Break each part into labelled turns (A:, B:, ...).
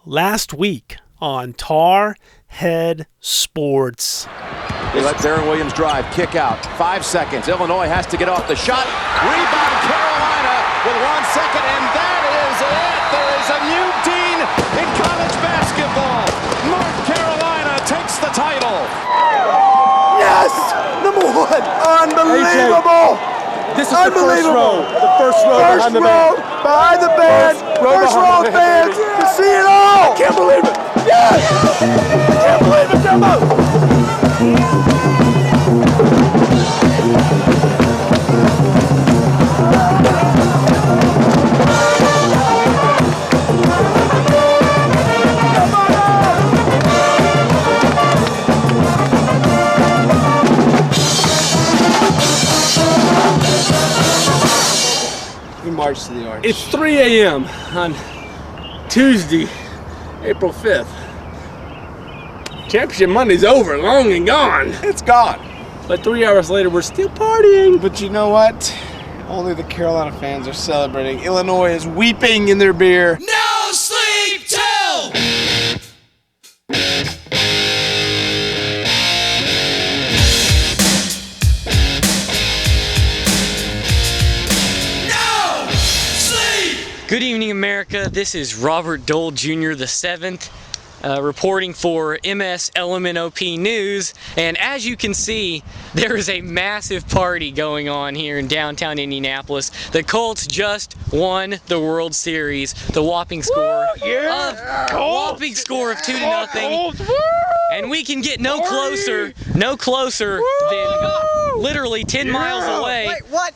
A: last week on Tar Head Sports.
B: They let Darren Williams drive, kick out, 5 seconds. Illinois has to get off the shot. Rebound Carolina with 1 second, and that is it. There is a new dean in college basketball. North Carolina takes the title.
C: Yes! Number one! Unbelievable!
D: This is the first row. The first row behind the band.
C: Behind the band. First row fans to see it all. I can't believe it. Yes! I can't believe it, Jumbo.
D: March to the Orange.
E: It's 3 a.m. on Tuesday, April 5th. Championship Monday's over, long and gone.
D: It's gone.
E: But 3 hours later, we're still partying.
D: But you know what? Only the Carolina fans are celebrating. Illinois is weeping in their beer.
F: No sleep till!
G: Good evening, America. This is Robert Dole Jr. the 7th, reporting for MSLMNOP News. And as you can see, there is a massive party going on here in downtown Indianapolis. The Colts just won the World Series. The whopping score of 2-0. And we can get no closer than literally 10 miles away.
H: Wait, what?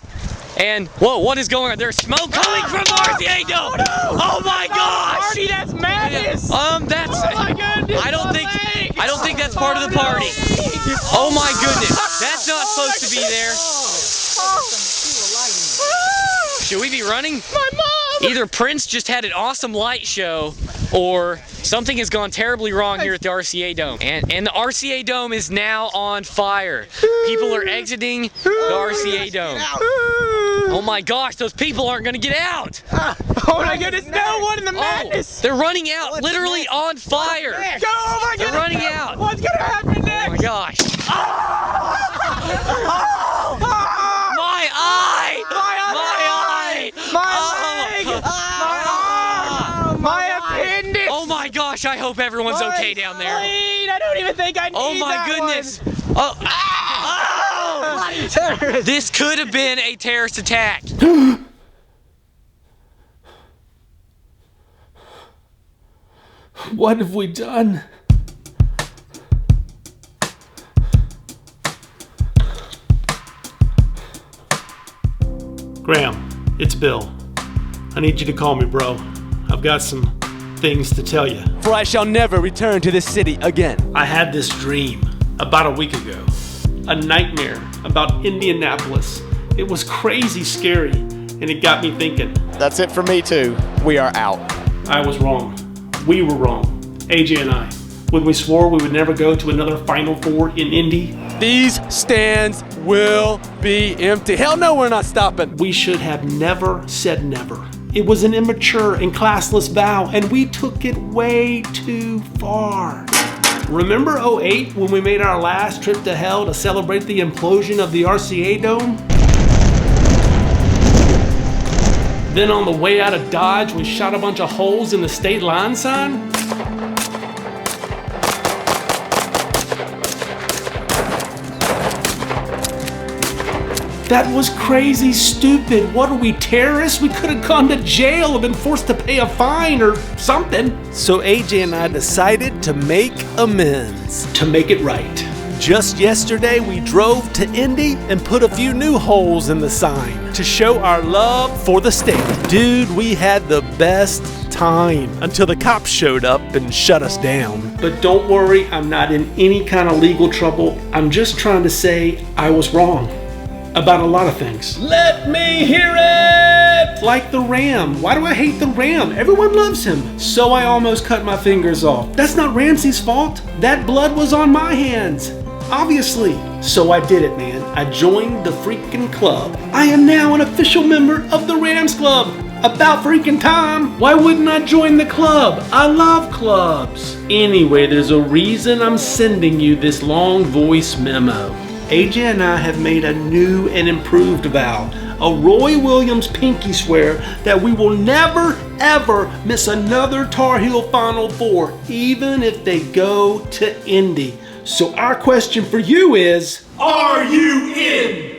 G: And whoa, what is going on? There's smoke coming from the RCA Dome. Oh my gosh!
H: Party, that's madness.
G: That's.
H: Oh my goodness!
G: I don't think that's part of the party. Oh my goodness! That's not supposed to be there. Should we be running?
H: My mom!
G: Either Prince just had an awesome light show, or something has gone terribly wrong here at the RCA Dome. And the RCA Dome is now on fire. People are exiting the RCA Dome. Oh my gosh, those people aren't gonna get out!
H: Oh my goodness, no one in the madness!
G: They're running out, literally on fire!
H: Oh my goodness!
G: They're running out!
H: What's gonna happen next?
G: Oh my gosh! My eye!
H: My leg! My arm! My appendix!
G: Oh my gosh, I hope everyone's okay down there.
H: I don't even think I need
G: Oh my
H: that
G: goodness!
H: one.
G: This could have been a terrorist attack.
A: What have we done? Graham, it's Bill. I need you to call me, bro. I've got some things to tell you.
I: For I shall never return to this city again.
A: I had this dream about a week ago. A nightmare about Indianapolis. It was crazy scary, and it got me thinking.
D: That's it for me too. We are out.
A: I was wrong. We were wrong. AJ and I. When we swore we would never go to another Final Four in Indy.
I: These stands will be empty. Hell no, we're not stopping.
A: We should have never said never. It was an immature and classless vow, and we took it way too far. Remember 2008 when we made our last trip to hell to celebrate the implosion of the RCA Dome? Then on the way out of Dodge, we shot a bunch of holes in the state line sign? That was crazy stupid. What are we, terrorists? We could have gone to jail or been forced to pay a fine or something.
I: So AJ and I decided to make amends.
A: To make it right.
I: Just yesterday, we drove to Indy and put a few new holes in the sign to show our love for the state. Dude, we had the best time until the cops showed up and shut us down.
A: But don't worry, I'm not in any kind of legal trouble. I'm just trying to say I was wrong about a lot of things.
E: Let me hear it!
A: Like the Ram. Why do I hate the Ram? Everyone loves him. So I almost cut my fingers off. That's not Ramsey's fault. That blood was on my hands. Obviously. So I did it, man. I joined the freaking club. I am now an official member of the Rams Club. About freaking time. Why wouldn't I join the club? I love clubs. Anyway, there's a reason I'm sending you this long voice memo. AJ and I have made a new and improved vow, a Roy Williams pinky swear that we will never, ever miss another Tar Heel Final Four, even if they go to Indy. So our question for you is, are you in?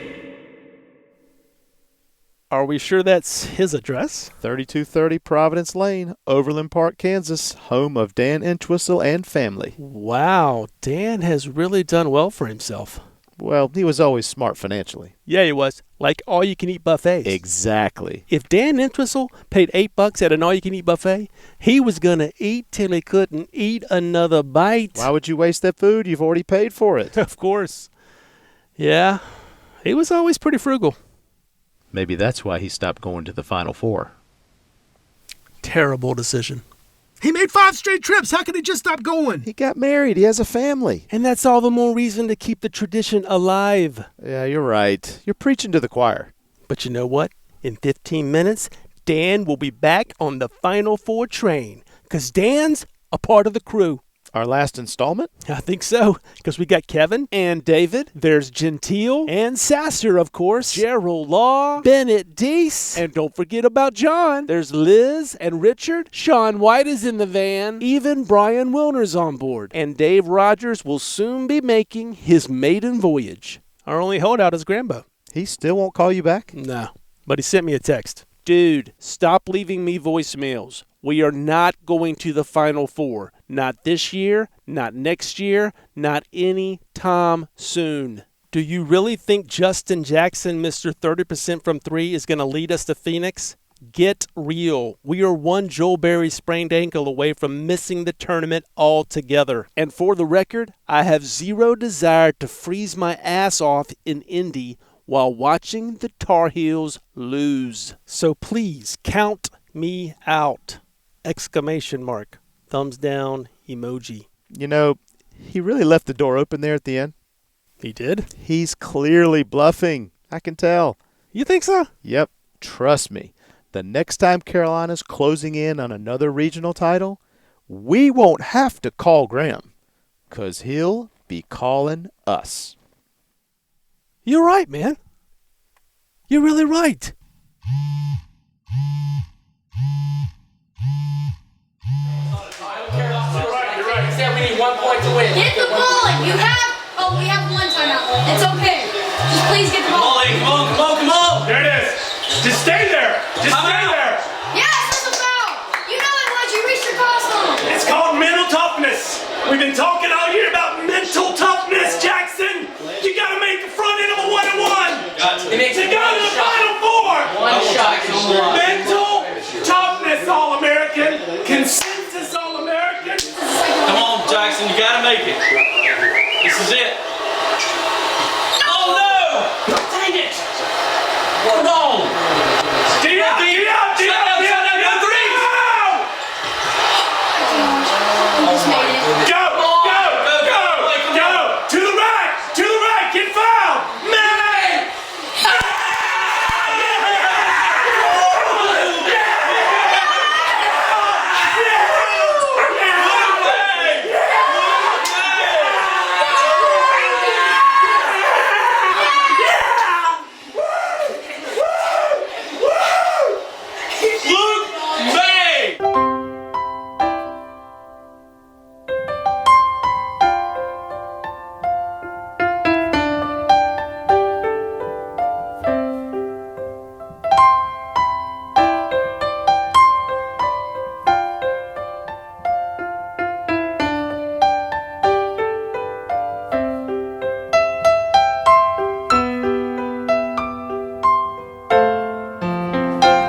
I: Are we sure that's his address?
J: 3230 Providence Lane, Overland Park, Kansas, home of Dan Entwistle and family.
I: Wow, Dan has really done well for himself.
J: Well, he was always smart financially.
I: Yeah, he was. Like all-you-can-eat buffets.
J: Exactly.
I: If Dan Entwistle paid $8 at an all-you-can-eat buffet, he was going to eat till he couldn't eat another bite.
J: Why would you waste that food? You've already paid for it.
I: Of course. Yeah, he was always pretty frugal.
J: Maybe that's why he stopped going to the Final Four.
I: Terrible decision.
C: He made 5 straight trips. How could he just stop going?
J: He got married. He has a family.
I: And that's all the more reason to keep the tradition alive.
J: Yeah, you're right. You're preaching to the choir.
I: But you know what? In 15 minutes, Dan will be back on the Final Four train. Because Dan's a part of the crew.
J: Our last installment?
I: I think so, because we got Kevin and David. There's Gentile and Sasser, of course. Gerald Law, Bennett Deese, and don't forget about John. There's Liz and Richard. Sean White is in the van. Even Brian Wilner's on board. And Dave Rogers will soon be making his maiden voyage. Our only holdout is Grambo.
J: He still won't call you back?
I: No, but he sent me a text. Dude, stop leaving me voicemails. We are not going to the Final Four. Not this year, not next year, not any time soon. Do you really think Justin Jackson, Mr. 30% from 3, is going to lead us to Phoenix? Get real. We are one Joel Berry sprained ankle away from missing the tournament altogether. And for the record, I have zero desire to freeze my ass off in Indy while watching the Tar Heels lose. So please count me out. Exclamation mark. Thumbs down emoji.
J: You know, he really left the door open there at the end.
I: He did?
J: He's clearly bluffing. I can tell.
I: You think so?
J: Yep. Trust me. The next time Carolina's closing in on another regional title, we won't have to call Graham, 'cause he'll be calling us.
I: You're right, man. You're really right.
H: You're right. You said we need 1 point to win.
K: Get the ball. We have 1 timeout. It's okay. Just please get the ball.
H: Come on.
C: There it is. Just stay there. Just stay there.
K: Yes, that's a foul. You know it once you reach your cross zone.
C: It's called mental toughness. We've been talking all year about mental toughness, Jackson. You got to make the front end of a 1-on-1. To go to the Final Four.
H: One shot.
C: Mental toughness, All-American. Consensus, All-American.
H: Come on, Jackson. You gotta make it. This is it. Oh no! Dang it! Come on!
C: D up! Go! To the right! Get fouled! Man!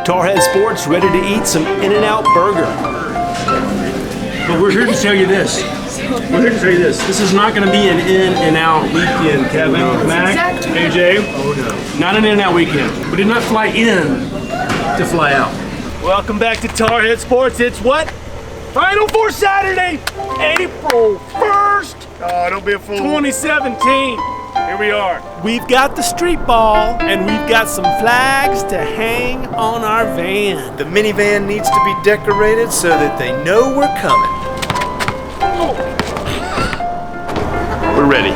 A: Tarhead Sports ready to eat some In-N-Out burger.
L: But we're here to tell you this. This is not going to be an in-and-out weekend, Kevin, Mac, AJ. Not an in-and-out weekend. We did not fly in to fly out.
A: Welcome back to Tarhead Sports. It's what? Final Four Saturday, April 1st,
C: Oh, don't be a fool.
A: 2017.
L: Here we are.
I: We've got the street ball, and we've got some flags to hang on our van.
M: The minivan needs to be decorated so that they know we're coming.
L: We're ready.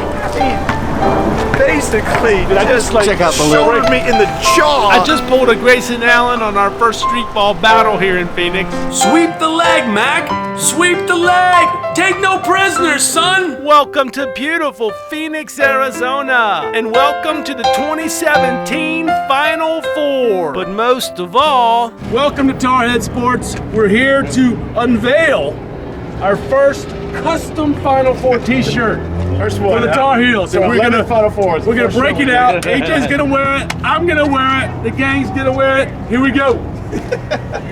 M: Basically,
I: I just
L: check out the
M: shouldered me in the jaw.
I: I just pulled a Grayson Allen on our first street ball battle here in Phoenix.
C: Sweep the leg, Mac. Sweep the leg. Take no prisoners, son.
I: Welcome to beautiful Phoenix, Arizona, and welcome to the 2017 Final Four. But most of all,
L: welcome to Tarhead Sports. We're here to unveil our first custom Final Four T-shirt. First one for the Tar Heels. So we're gonna Final Fours. We're gonna break it out. AJ's gonna wear it. I'm gonna wear it. The gang's gonna wear it. Here we go.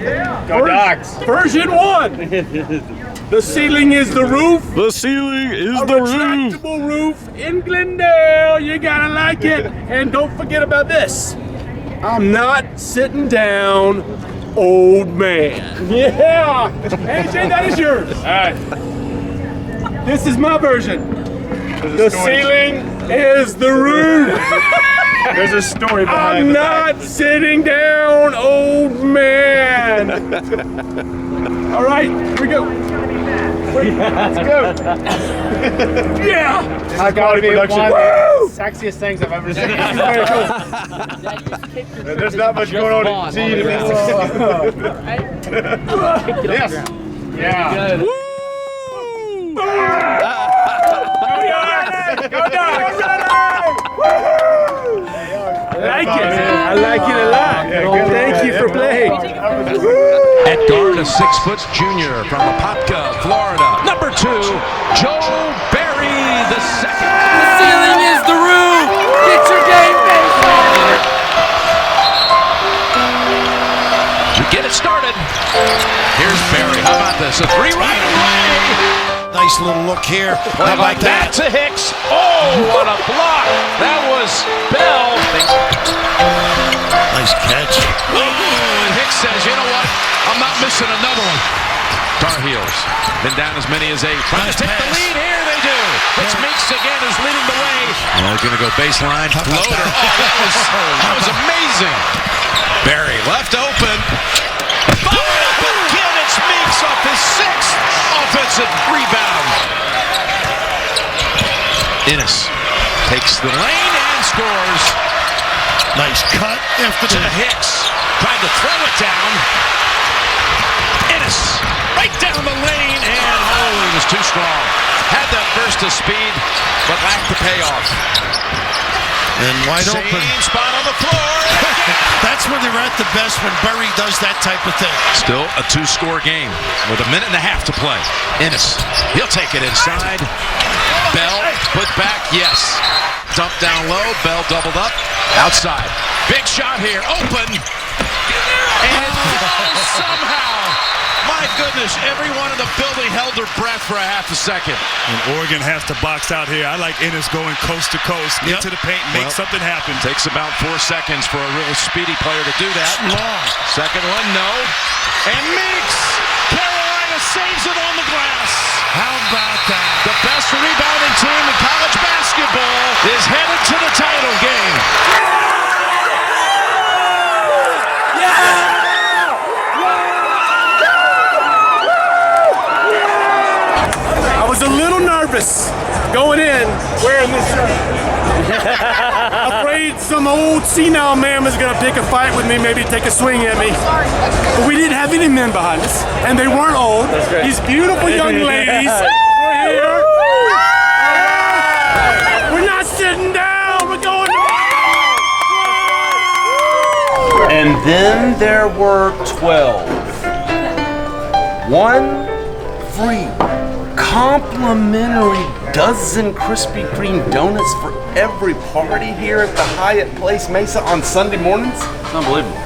L: Yeah. Go Dogs. Version 1. The ceiling is the roof.
N: The ceiling is
L: the roof. A retractable roof in Glendale. You gotta like it. And don't forget about this. I'm not sitting down, old man. Yeah. AJ, that is yours. All right. This is my version. The ceiling is the roof. There's a story behind it. I'm not sitting down, old man. All right, here we go. Let's go. Yeah.
D: High quality production.
L: Woo!
D: Sexiest things I've ever seen. There's not much going on in G to be successful. Yes. Yeah.
C: Woo!
L: Go Dogs! I like it. I like it a lot. Thank you for playing.
O: At guard, a 6-foot junior from Apopka, Florida. Number 2, Joe Barry the second.
C: The ceiling is the roof. Get your game face on.
O: To get it started, here's Barry. How about this? A 3 right away.
F: Nice little look here.
O: How about that? To Hicks. Oh, what a block. That was Bell.
F: Nice catch.
O: Oh, and Hicks says, you know what? I'm not missing another one. Tar Heels been down as many as 8. Trying to take the lead here. They do. Hicks Meeks again is leading the way. Oh, going to go baseline. Floater. Oh, that was amazing. Barry left open. Fired up again. It's Meeks off his 6th offensive rebound. Innes takes the lane and scores.
F: Nice cut after
O: to Hicks. Tried to throw it down. Innes right down the lane, and he was too strong. Had that burst of speed, but lacked the payoff.
F: And wide open.
O: Same spot on the floor.
F: That's when they're at the best, when Barry does that type of thing.
O: Still a 2-score game with a minute and a half to play. Innes, he'll take it inside. Bell, put back, yes. Dump down low, Bell doubled up. Outside. Big shot here, open. And somehow, my goodness, everyone in the building held their breath for a half a second.
P: And Oregon has to box out here. I like Innes going coast to coast, into the paint, make something happen.
O: Takes about 4 seconds for a real speedy player to do that.
F: Long.
O: Second one, no. And Meeks, Carolina saves it on the glass.
F: How about that?
O: The best rebounding team in college basketball is headed to the title game.
L: I was a little nervous going in wearing this shirt. Afraid some old senile man was gonna pick a fight with me, maybe take a swing at me. But we didn't have any men behind us, and they weren't old. These beautiful young ladies were here. We're not sitting down, we're going to...
M: And then there were 12. 1 free complimentary dozen Krispy Kreme donuts for every party here at the Hyatt Place Mesa on Sunday mornings.
L: It's unbelievable.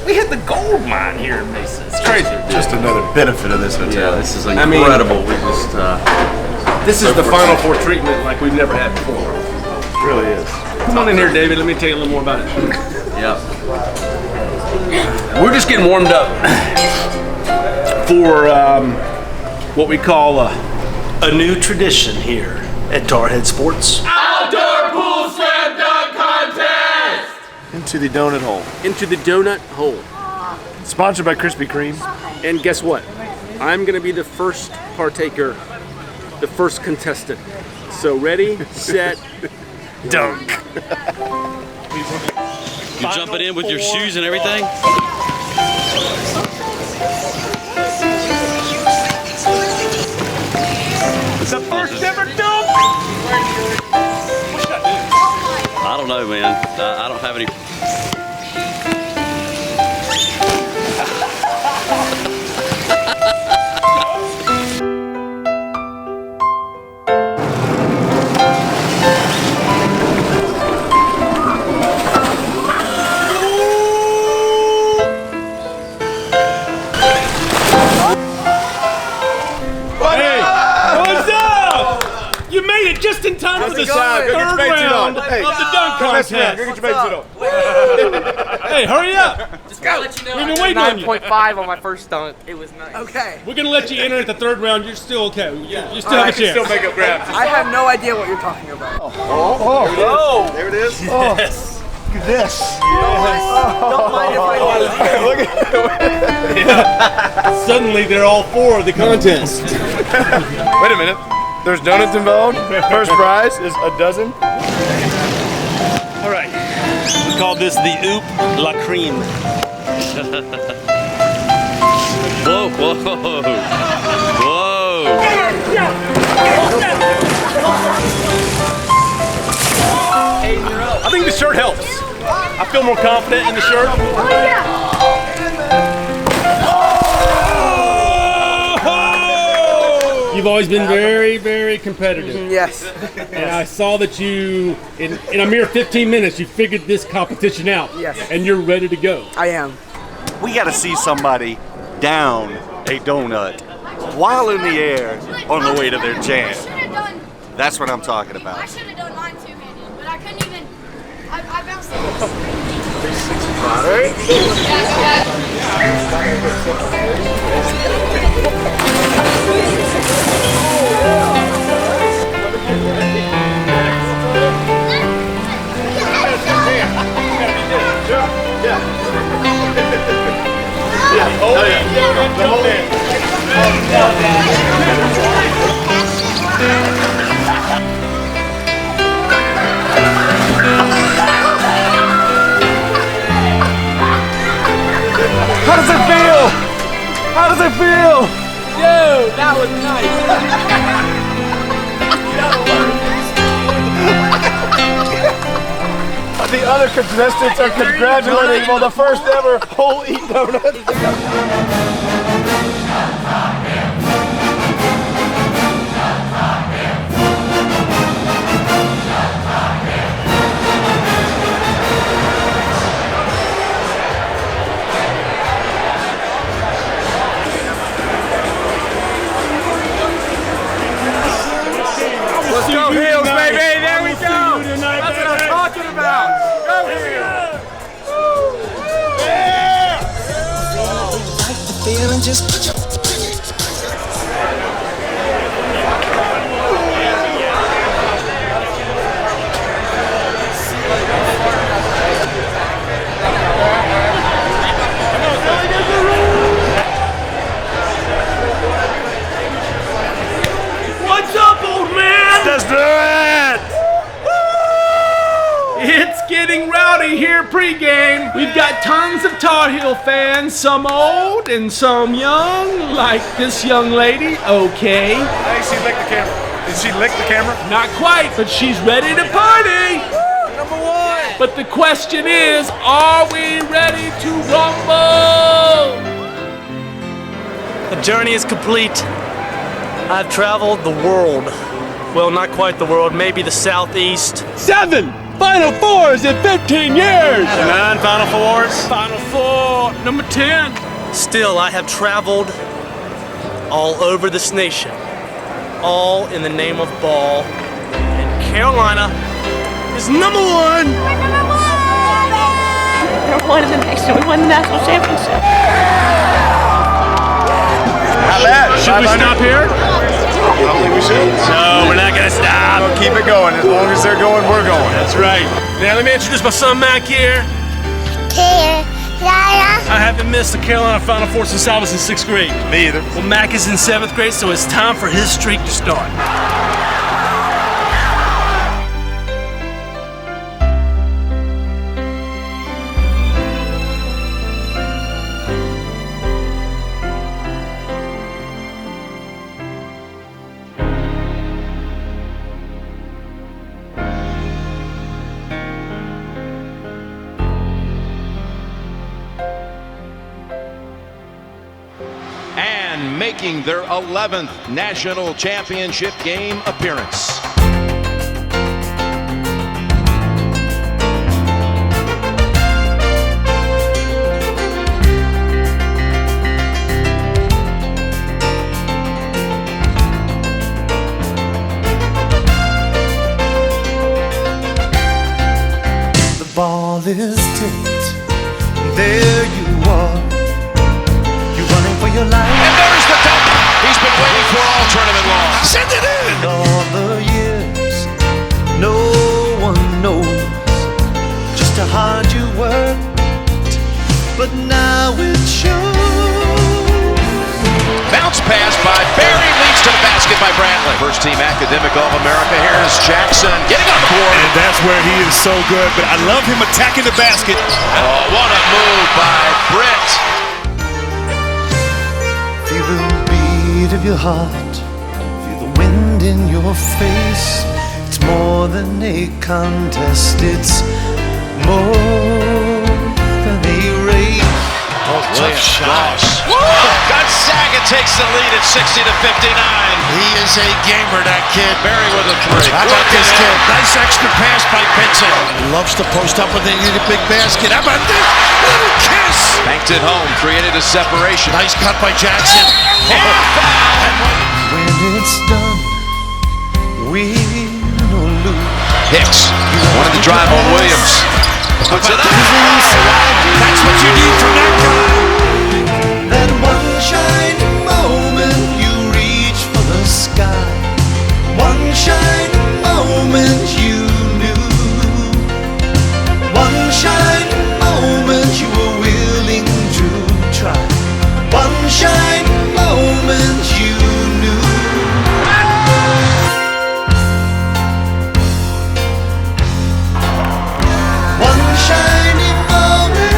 M: We hit the gold mine here in Mesa. It's crazy.
D: Just another benefit of this hotel.
C: Yeah, this is incredible.
M: This is the Final Four treatment like we've never had before.
D: It really is.
L: Come on in here, David. Let me tell you a little more about it.
C: Yeah.
A: We're just getting warmed up for what we call a new tradition here at Tarhead Sports.
C: Outdoor pool
L: slam dunk contest!
D: Into the donut hole.
L: Into the donut hole.
D: Sponsored by Krispy Kreme.
L: And guess what? I'm gonna be the first partaker, the first contestant. So ready, set, dunk.
H: You jumping in with your shoes and everything?
L: It's the first ever dunk!
H: I don't know, man. I don't have any.
L: Just in time for the
D: Go
L: third round of
D: hey,
L: the dunk contest.
D: Go get your bathing suit on.
L: Hey, hurry up.
K: Just gotta let you know.
L: We've been waiting on you.
N: 9.5 on my first dunk. It was nice.
K: Okay.
L: We're gonna let you enter at the third round. You're still okay. You still have a chance.
D: Still make up grabs.
N: I have no idea what you're talking about.
D: Oh, there it is.
L: Yes.
D: Look at this.
N: Don't mind if I do.
D: Look at
L: Suddenly, they're all for the contest.
D: Wait a minute. There's donuts involved. First prize is a dozen.
L: All right. We call this the Oop La Cream.
H: Whoa, whoa, whoa.
L: I think the shirt helps. I feel more confident in the shirt.
K: Oh, yeah.
L: You've always been very, very competitive.
N: Yes.
L: And I saw that you, in a mere 15 minutes, you figured this competition out.
N: Yes.
L: And you're ready to go.
N: I am.
M: We got to see somebody down a donut while in the air on the way to their jam. That's what I'm talking
K: I
M: about.
K: should have done mine two-handed, but I couldn't even. I bounced it.
D: 365, right? How does it feel? How does it feel?
N: Dude, that was nice.
D: The other contestants are congratulating on the first ever whole eat donut.
L: Let's go Heels, baby! There we go! That's what I'm talking about! Go Heels! Yeah! What's up, old man?
D: Let's do it!
A: It's getting rowdy here pregame. We've got tons of Tar Heel fans, some old and some young, like this young lady. Okay.
D: Hey, she licked the camera. Did she lick the camera?
A: Not quite, but she's ready to party.
N: Number one.
A: But the question is, are we ready to rumble?
E: The journey is complete. I've traveled the world. Well, not quite the world, maybe the southeast.
L: 7 Final Fours in 15 years!
E: 9 Final Fours. Final Four, number 10. Still, I have traveled all over this nation, all in the name of ball. And Carolina is number one.
Q: Number one in the nation. We won the national championship.
D: Not bad.
L: Should we stop here?
D: I don't think we should.
L: No, we're not gonna stop.
D: No, keep it going. As long as they're going, we're going.
L: That's right. Now let me introduce my son Mac here. I haven't missed the Carolina Final Four since I was in 6th grade.
D: Me either.
L: Well, Mac is in 7th grade, so it's time for his streak to start.
O: And making their 11th national championship game appearance.
R: The ball is tipped. There you are. For your life.
O: And there's the dunk. He's been waiting for all tournament long. Send it in.
R: All the years, no one knows just how hard you worked, but now it shows.
O: Bounce pass by Barry, leads to the basket by Brantley. First team academic All-America. Here's Jackson getting on the board.
P: And that's where he is so good, but I love him attacking the basket.
O: Oh, what a move by Britt.
R: Feel the beat of your heart, feel the wind in your face. It's more than a contest, it's more than a race.
O: Oh, tough shot. Gonzaga takes the lead at 60-59.
F: He is a gamer, that kid.
O: Barry with a three.
F: How about this kid? Nice extra pass by Benson. He loves to post up when they need a big basket. How about this? Little kiss.
O: Banked it home, created a separation.
F: Nice cut by Jackson.
R: When it's done, win or lose.
O: Hicks wanted to drive on Williams. Puts it up.
R: That's what you need from that guy. That one shining moment, you reach for the sky. One shining moment you knew. One shining moment you were willing to try. One shining moment you knew. One shining moment.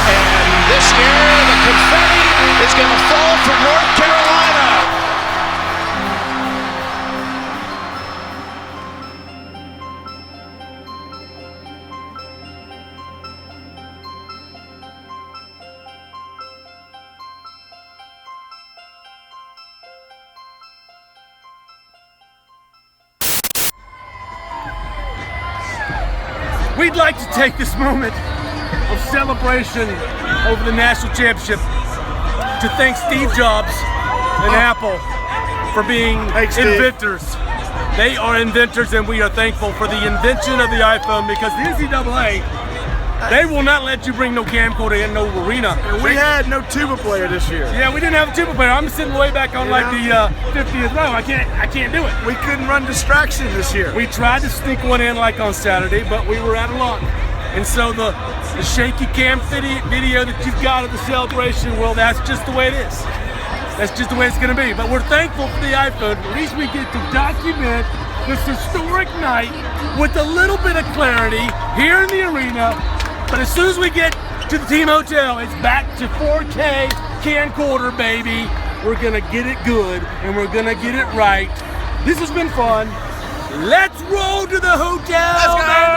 O: And this year, the confetti is going to fall for North Carolina.
L: We'd like to take this moment of celebration over the national championship to thank Steve Jobs and Apple for being inventors. They are inventors, and we are thankful for the invention of the iPhone, because the NCAA, they will not let you bring no camcorder in no arena.
D: And we had no tuba player this year.
L: Yeah, we didn't have a tuba player. I'm sitting way back on like the 50th row. I can't do it.
D: We couldn't run distraction this year.
L: We tried to sneak one in like on Saturday, but we were out of luck. And so the shaky cam video that you've got of the celebration, well, that's just the way it is. That's just the way it's gonna be. But we're thankful for the iPhone. At least we get to document this historic night with a little bit of clarity here in the arena. But as soon as we get to the team hotel, it's back to 4K camcorder, baby. We're gonna get it good, and we're gonna get it right. This has been fun. Let's roll to the hotel,
O: Let's go.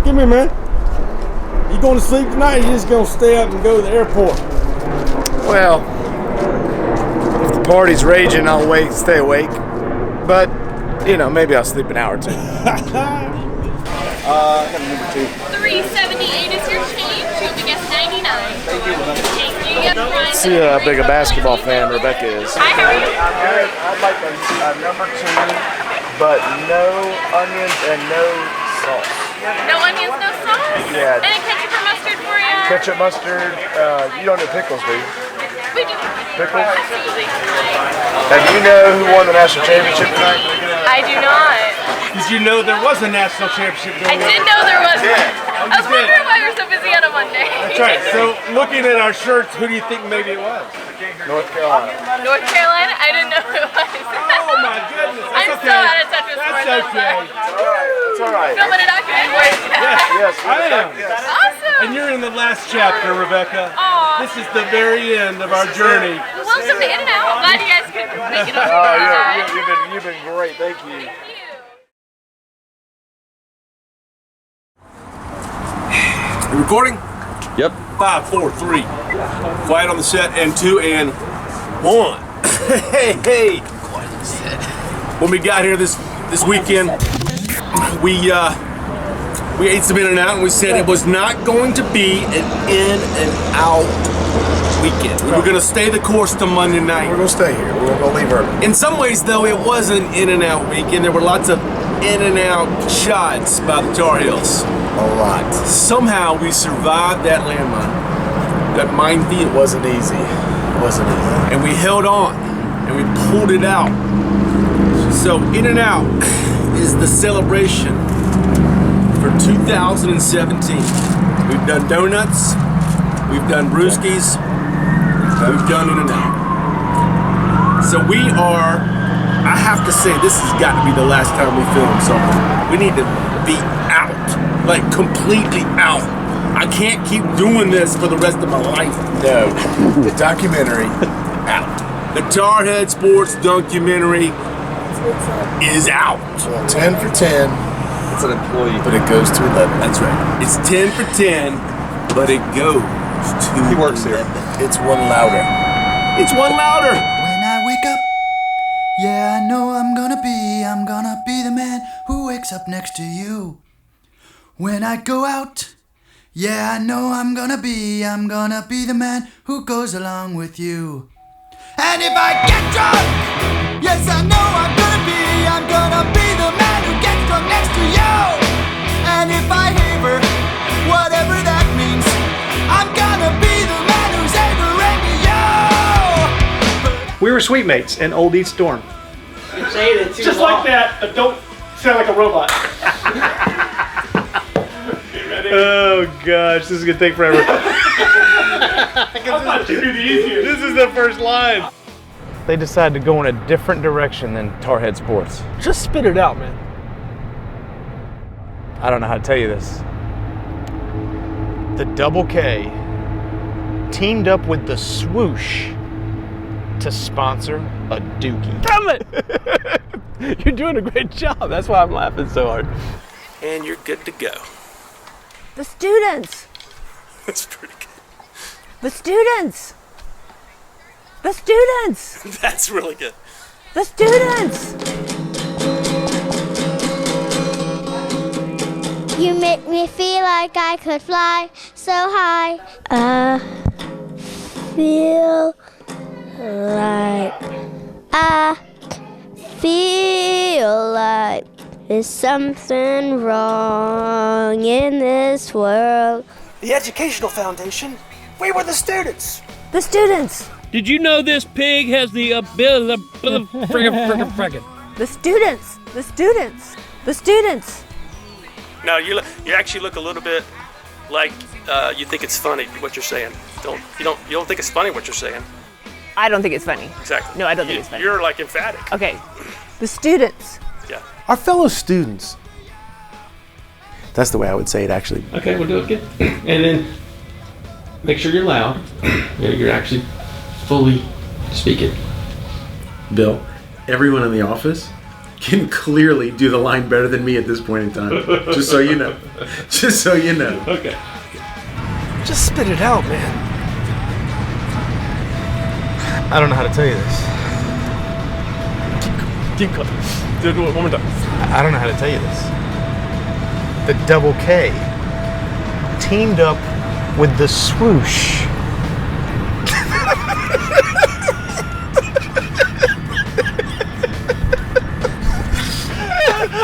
L: Come here, man. You going to sleep tonight, or you just going to stay up and go to the airport?
D: Well, if the party's raging, I'll stay awake. But, you know, maybe I'll sleep an hour or two. I got number 2.
K: 378 is your change. You'll be guess 99. Thank you.
D: Let's see how big a basketball fan Rebecca is.
K: Hi, how are you?
D: I'd like a number 2, but no onions and no sauce.
K: No onions, no sauce?
D: Yeah.
K: Any ketchup or mustard for you?
D: Ketchup, mustard. You don't do pickles, do you?
K: We do.
D: Pickles?
K: Absolutely.
D: And you know who won the national championship tonight?
K: I do not.
L: Did you know there was a national championship going
K: I
L: on?
K: did know there was.
L: Yeah.
K: I was wondering why you're so busy on a Monday.
L: That's right. So, looking at our shirts, who do you think maybe it was?
D: North Carolina.
K: North Carolina? I didn't know who it was.
L: Oh my goodness. That's
K: I'm
L: okay.
K: so out of touch with sports.
L: That's okay.
D: It's all right.
K: Filming a documentary.
L: Yes, I am.
K: Awesome.
L: And you're in the last chapter, Rebecca.
K: Aw.
L: This is the very end of our journey.
K: Welcome to In-N-Out. Glad you guys could make it over.
D: You've been great. Thank you.
L: You recording?
S: Yep.
L: 5, 4, 3. Quiet on the set, and 2, and 1. Hey. Quiet on the set. When we got here this weekend, we ate some In-N-Out, and we said it was not going to be an In-N-Out weekend. We were going to stay the course to Monday night.
D: We're going to stay here. We're going to leave early.
L: In some ways, though, it was an In-N-Out weekend. There were lots of In-N-Out shots by the Tar Heels.
D: A lot.
L: Somehow we survived that landmine. That minefield.
D: It wasn't easy. It wasn't easy.
L: And we held on, and we pulled it out. So In-N-Out is the celebration for 2017. We've done donuts, we've done brewskis, we've done In-N-Out. So we are, I have to say, this has got to be the last time we film something. We need to be out, like completely out. I can't keep doing this for the rest of my life.
D: No, the documentary, out.
L: The Tarhead Sports documentary is out.
D: 10 for 10.
S: It's an employee.
D: But it goes to 11.
L: That's right. It's 10 for 10, but it goes to
S: He works here.
D: It's one louder.
L: It's one louder.
R: When I wake up, yeah, I know I'm gonna be the man who wakes up next to you. When I go out, yeah, I know I'm gonna be the man who goes along with you. And if I get drunk, yes, I know I'm gonna be the man who gets drunk next to you. And if I haver, whatever that means, I'm gonna be the man who's havering you.
T: We were suite mates in Old East Dorm.
C: You're saying it too
L: Just
C: long.
L: like that, but don't sound like a robot.
T: Oh gosh, this is gonna take forever.
L: I thought you'd do the easiest.
T: This is the first line.
J: They decided to go in a different direction than Tarhead Sports.
I: Just spit it out, man.
J: I don't know how to tell you this. The Double K teamed up with the Swoosh to sponsor a dookie.
I: Damn it! You're doing a great job. That's why I'm laughing so hard.
L: And you're good to go.
Q: The students!
L: That's pretty good.
Q: The students! The students!
L: That's really good.
Q: The students!
U: You make me feel like I could fly so high. I feel like there's something wrong in this world.
C: The Educational Foundation. We were the students.
Q: The students!
V: Did you know this pig has the ability?
Q: The students! The students! The students!
A: No, you actually look a little bit like you think it's funny what you're saying. You don't think it's funny what you're saying.
Q: I don't think it's funny.
A: Exactly.
Q: No, I don't think it's funny.
A: You're like emphatic.
Q: Okay. The students.
A: Yeah.
D: Our fellow students. That's the way I would say it, actually.
A: Okay, we'll do it again. And then make sure you're loud. You're actually fully speaking.
W: Bill, everyone in the office
B: can clearly do the line better than me at this point in time. Just so you know. Just so you know.
A: Okay.
I: Just spit it out, man.
S: I don't know how to tell you this.
I: Keep going. Do it one more time.
S: I don't know how to tell you this. The double K teamed up with the swoosh.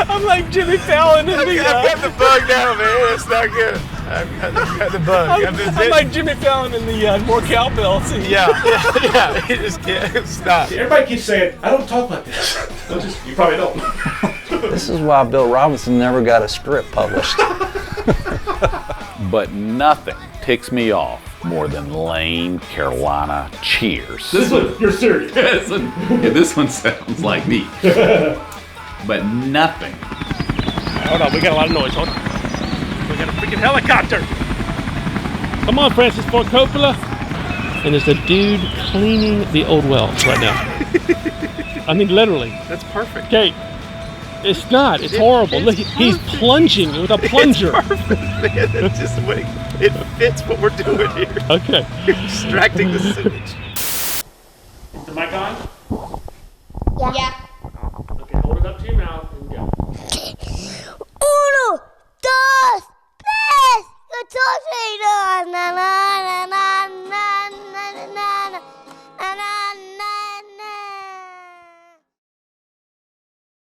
I: I'm like Jimmy Fallon in the.
D: I've got the bug now, man. It's not good. I've got the bug.
I: I'm like Jimmy Fallon in the more cowbell scene.
S: Yeah. You just can't stop.
A: Everybody keeps saying, I don't talk like this. You probably don't.
W: This is why Bill Robinson never got a script published.
X: But nothing ticks me off more than lame Carolina cheers.
A: This one, you're serious.
X: This one sounds like me. But nothing.
I: Hold on, we got a lot of noise. Hold on. We got a freaking helicopter. Come on, Francis Ford Coppola. And there's a dude cleaning the old wells right now. I mean, literally.
B: That's perfect.
I: Okay. It's not. It's horrible. Look, he's plunging with a plunger.
S: It's perfect, man. It's just the way it fits what we're doing here.
I: Okay.
S: You're extracting the sewage.